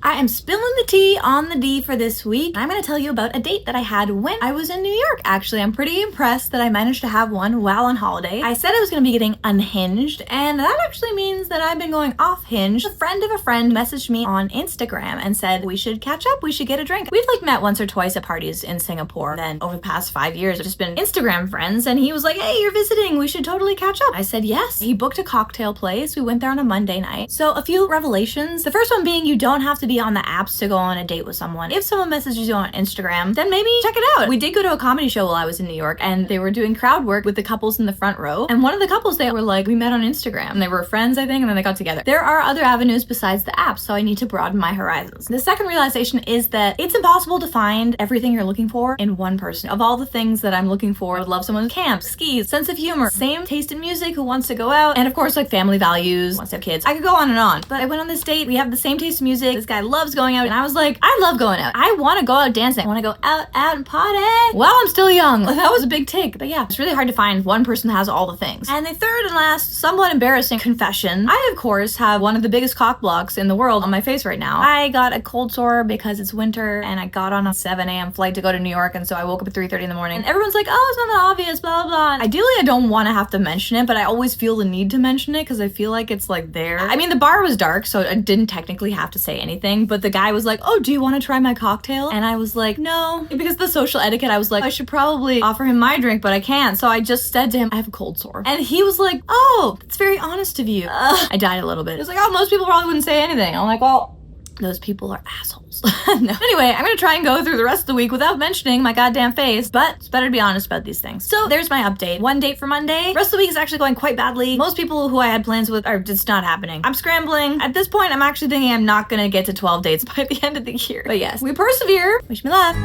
I am spilling the tea on the D for this week. I'm going to tell you about a date that I had when I was in New York. Actually, I'm pretty impressed that I managed to have one while on holiday. I said I was going to be getting unhinged, and that actually means that I've been going off hinge. A friend of a friend messaged me on Instagram and said we should catch up, we should get a drink. We've met once or twice at parties in Singapore. Then over the past 5 years, I've just been Instagram friends, and he was like, hey, you're visiting, we should totally catch up. I said yes. He booked a cocktail place. We went there on a Monday night. So a few revelations. The first one being you don't have to be on the apps to go on a date with someone. If someone messages you on Instagram, then maybe check it out. We did go to a comedy show while I was in New York, and they were doing crowd work with the couples in the front row. And one of the couples, they were like, we met on Instagram. And they were friends, I think, and then they got together. There are other avenues besides the apps, so I need to broaden my horizons. The second realization is that it's impossible to find everything you're looking for in one person. Of all the things that I'm looking for, I would love someone who camps, skis, sense of humor, same taste in music, who wants to go out, and of course, family values, wants to have kids. I could go on and on. But I went on this date, we have the same taste in music, this guy loves going out, and I was like, I love going out. I want to go out dancing. I want to go out and party while I'm still young. That was a big take. But yeah, it's really hard to find one person that has all the things. And the third and last, somewhat embarrassing confession. I, of course, have one of the biggest cock blocks in the world on my face right now. I got a cold sore because it's winter, and I got on a 7 a.m. flight to go to New York, and so I woke up at 3:30 in the morning. And everyone's like, oh, it's not that obvious, blah, blah, blah. Ideally, I don't want to have to mention it, but I always feel the need to mention it because I feel like it's there. I mean, the bar was dark, so I didn't technically have to say anything, but the guy was like, oh, do you want to try my cocktail? And I was like, no. Because the social etiquette, I was like, I should probably offer him my drink, but I can't. So I just said to him, I have a cold sore. And he was like, oh, that's very honest of you. I died a little bit. It was like, oh, most people probably wouldn't say anything. I'm like, well, those people are assholes. No. Anyway, I'm gonna try and go through the rest of the week without mentioning my goddamn face, but it's better to be honest about these things. So there's my update. One date for Monday. Rest of the week is actually going quite badly. Most people who I had plans with are just not happening. I'm scrambling. At this point, I'm actually thinking I'm not gonna get to 12 dates by the end of the year. But yes, we persevere. Wish me luck.